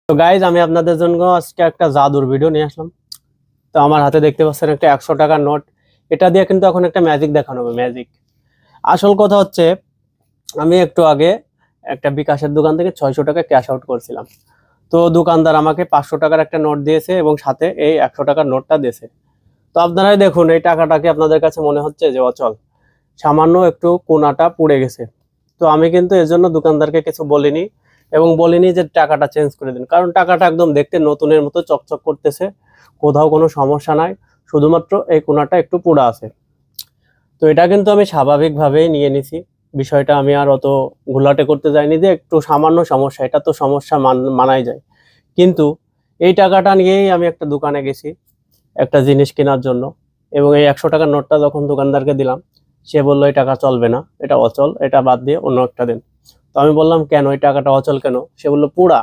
তো গাইজ আমি আপনাদের জন্য আজকে একটা জাদুর ভিডিও নিয়ে আসলাম। তো আমার হাতে দেখতে পাচ্ছেন একটা 100 টাকার নোট। এটা দিয়ে কিন্তু এখন একটা ম্যাজিক দেখানো হবে, ম্যাজিক। আসল কথা হচ্ছে, আমি একটু আগে একটা বিকাশের দোকান থেকে 600 টাকা ক্যাশ আউট করছিলাম। তো দোকানদার আমাকে 500 টাকার একটা নোট দিয়েছে এবং সাথে এই 100 টাকার নোটটা দিয়েছে। তো আপনারাই দেখুন, এই টাকাটাকে আপনাদের কাছে মনে হচ্ছে যে অচল, সামান্য একটু কোনাটা পুড়ে গেছে। তো আমি কিন্তু এর জন্য দোকানদারকে কিছু বলিনি এবং বলিনি যে টাকাটা চেঞ্জ করে দিন, কারণ টাকাটা একদম দেখতে নতুনের মতো চকচক করতেছে, কোথাও কোনো সমস্যা নাই, শুধুমাত্র এই কোনাটা একটু পোড়া আছে। তো এটা কিন্তু আমি স্বাভাবিকভাবেই নিয়ে নিছি, বিষয়টা আমি আর অত ঘোলাটে করতে যাইনি যে একটু সামান্য সমস্যা, এটা তো সমস্যা মানাই যায়। কিন্তু এই টাকাটা নিয়েই আমি একটা দোকানে গেছি একটা জিনিস কেনার জন্য, এবং এই 100 টাকার নোটটা যখন দোকানদারকে দিলাম, সে বললো এই টাকা চলবে না, এটা অচল, এটা বাদ দিয়ে অন্য একটা দিন। তো আমি বললাম কেন, এই টাকাটা অচল কেন? সে বললো পুরা।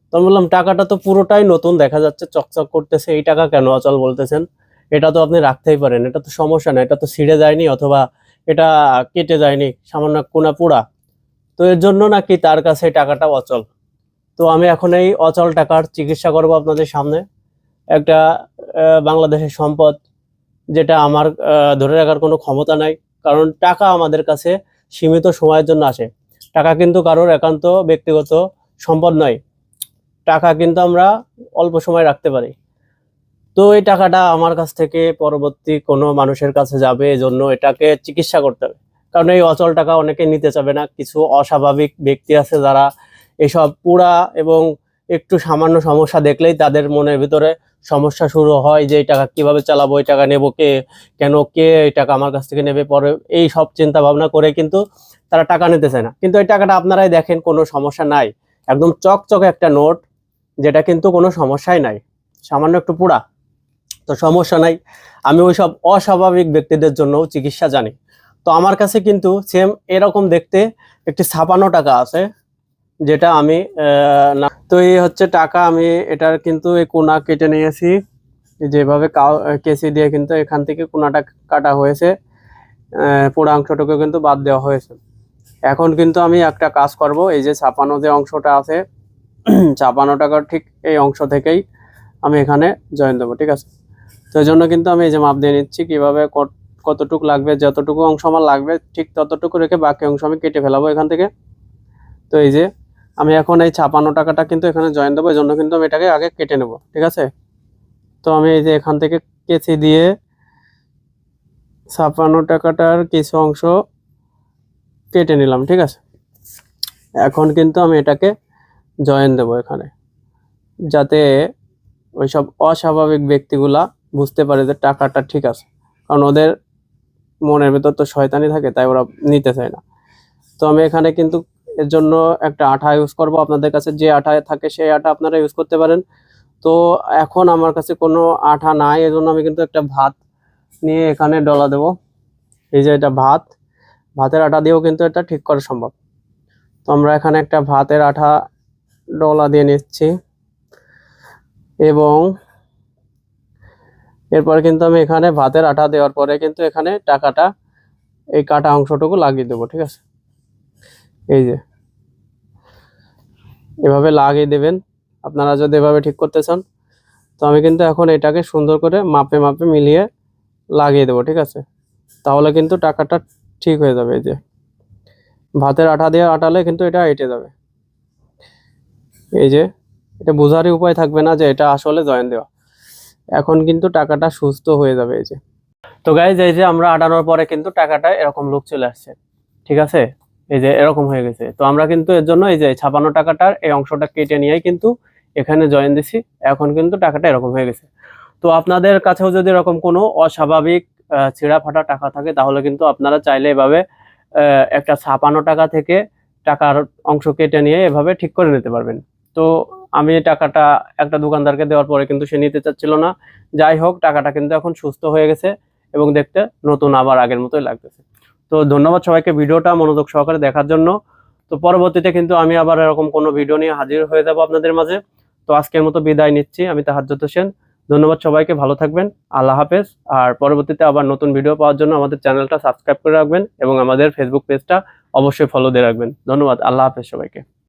তো আমি বললাম টাকাটা তো পুরোটাই নতুন, দেখা যাচ্ছে চকচক করতেছে, এই টাকা কেন অচল বলতেছেন? এটা তো আপনি রাখতেই পারেন, এটা তো সমস্যা না, এটা তো ছিঁড়ে যায়নি অথবা এটা কেটে যায়নি, সামান্য কোনা পোড়া। তো এর জন্য নাকি তার কাছে এই টাকাটা অচল। তো আমি এখন এই অচল টাকার চিকিৎসা করব আপনাদের সামনে। একটা বাংলাদেশের সম্পদ, যেটা আমার ধরে রাখার কোনো ক্ষমতা নাই, কারণ টাকা আমাদের কাছে সীমিত সময়ের জন্য আসে। টাকা কিন্তু কারোর একান্ত ব্যক্তিগত সম্পদ নয়, টাকা কিন্তু আমরা অল্প সময় রাখতে পারি। তো এই টাকাটা আমার কাছ থেকে পরবর্তী কোনো মানুষের কাছে যাবে, এজন্য এটাকে চিকিৎসা করতে হবে। কারণ এই অচল টাকা অনেকে নিতে চাবে না, কিছু অস্বাভাবিক ব্যক্তি আছে যারা এসব পুরা এবং একটু সামান্য সমস্যা দেখলেই তাদের মনের ভিতরে সমস্যা শুরু হয়, যে এই টাকা কিভাবে চালাবো, এই টাকা নেবো কে, কেন কে এই টাকা আমার কাছ থেকে নেবে, পরে এই সব চিন্তা ভাবনা করে কিন্তু তারা টাকা নিতে চায় না। কিন্তু এই টাকাটা আপনারাই দেখেন, কোনো সমস্যা নাই, একদম চকচকে একটা নোট, যেটা কিন্তু কোনো সমস্যাই নাই, সামান্য একটু পুরা। তো সমস্যা নাই, আমি ওই সব অস্বাভাবিক ব্যক্তিদের জন্য চিকিৎসা জানি। তো আমার কাছে কিন্তু সেম এরকম দেখতে একটি 56 টাকা আছে, যেটা আমি না। তো এই হচ্ছে টাকা, আমি এটার কিন্তু এই কোনা কেটে নিয়েছি, যেভাবে কেসি দিয়ে কিন্তু এখান থেকে কোনাটা কাটা হয়েছে, পুরো অংশটুকু কিন্তু বাদ দেওয়া হয়েছে। এখন কিন্তু আমি একটা কাজ করব, এই যে ছাপানো যে অংশটা আছে 56 টাকার ঠিক এই অংশ থেকেই আমি এখানে জয়েন দেবো, ঠিক আছে? তো এই জন্য কিন্তু আমি এই যে মাপ দিয়ে নিচ্ছি, কিভাবে কতটুকু লাগবে, যতটুকু অংশ আমার লাগবে ঠিক ততটুকু রেখে বাকি অংশ আমি কেটে ফেলাবো এখান থেকে। তো এই যে আমি এখন এই 56 টাকাটা কিন্তু এখানে জয়েন দেবো, এই জন্য কিন্তু আমি এটাকে আগে কেটে নেব, ঠিক আছে? তো আমি এই যে এখান থেকে কেচি দিয়ে 56 টাকাটার কিছু অংশ কেটে নিলাম, ঠিক আছে? এখন কিন্তু আমি এটাকে জয়েন দেবো এখানে, যাতে ওইসব অস্বাভাবিক ব্যক্তিগুলা বুঝতে পারে যে টাকাটা ঠিক আছে, কারণ ওদের মনের ভেতর তো শয়তানি থাকে, তাই ওরা নিতে চায় না। তো আমি এখানে কিন্তু এর জন্য একটা আঠা ইউজ করব, আপনাদের কাছে যে আঠা থাকে সেই আঠা আপনারা ইউজ করতে পারেন। তো এখন আমার কাছে কোনো আঠা নাই, এজন্য আমি কিন্তু একটা ভাত নিয়ে এখানে ডলা দেব। এই যে এটা ভাত, ভাতের আঠা দিয়েও কিন্তু এটা ঠিক করা সম্ভব। তো আমরা এখানে একটা ভাতের আঠা ডলা দিয়ে নিচ্ছি, এবং এরপর কিন্তু আমি এখানে ভাতের আঠা দেওয়ার পরে কিন্তু এখানে টাকাটা এই কাটা অংশটুকু লাগিয়ে দেবো, ঠিক আছে? এই যে এভাবে লাগিয়ে দেবেন আপনারা যদি এভাবে ঠিক করতে চান। তো আমি কিন্তু এখন এটাকে সুন্দর করে মাপে মাপে মিলিয়ে লাগিয়ে দেবো, ঠিক আছে? তাহলে কিন্তু টাকাটা ঠিক হয়ে যাবে। এই যে ভাতের আঠা দিয়ে আটালে কিন্তু এটা এঁটে যাবে। এই যে এটা বোঝারই উপায় থাকবে না যে এটা আসলে জয়েন দেওয়া। এখন কিন্তু টাকাটা সুস্থ হয়ে যাবে। এই যে, তো গাইজ এই যে আমরা আটানোর পরে কিন্তু টাকাটা এরকম লুক চলে আসছে, ঠিক আছে? এই যে এরকম হয়ে গেছে। তো আমরা কিন্তু এর জন্য এই যে 56 টাকাটার এই অংশটা কেটে নিয়েই কিন্তু এখানে জয়েন দিছি, এখন কিন্তু টাকাটা এরকম হয়ে গেছে। তো আপনাদের কাছেও যদি এরকম কোনো অস্বাভাবিক ছেঁড়া ফাটা টাকা থাকে, তাহলে কিন্তু আপনারা চাইলে এভাবে একটা 56 টাকা থেকে টাকার অংশ কেটে নিয়ে এভাবে ঠিক করে নিতে পারবেন। তো আমি টাকাটা একটা দোকানদারকে দেওয়ার পরে কিন্তু সে নিতে চাচ্ছিল না। যাই হোক, টাকাটা কিন্তু এখন সুস্থ হয়ে গেছে এবং দেখতে নতুন আবার আগের মতোই লাগতেছে। তো ধন্যবাদ সবাইকে ভিডিওটা মনোযোগ সহকারে দেখার জন্য। তো পরবর্তীতে কিন্তু আমি আবার এরকম কোনো ভিডিও নিয়ে হাজির হয়ে যাব আপনাদের মাঝে। তো আজকের মতো বিদায় নিচ্ছি, আমি তাহাজ্জুদ হোসেন। ধন্যবাদ সবাইকে, ভালো থাকবেন, আল্লাহ হাফেজ। আর পরবর্তীতে আবার নতুন ভিডিও পাওয়ার জন্য আমাদের চ্যানেলটা সাবস্ক্রাইব করে রাখবেন এবং আমাদের ফেসবুক পেজটা অবশ্যই ফলো দিয়ে রাখবেন। ধন্যবাদ, আল্লাহ হাফেজ সবাইকে।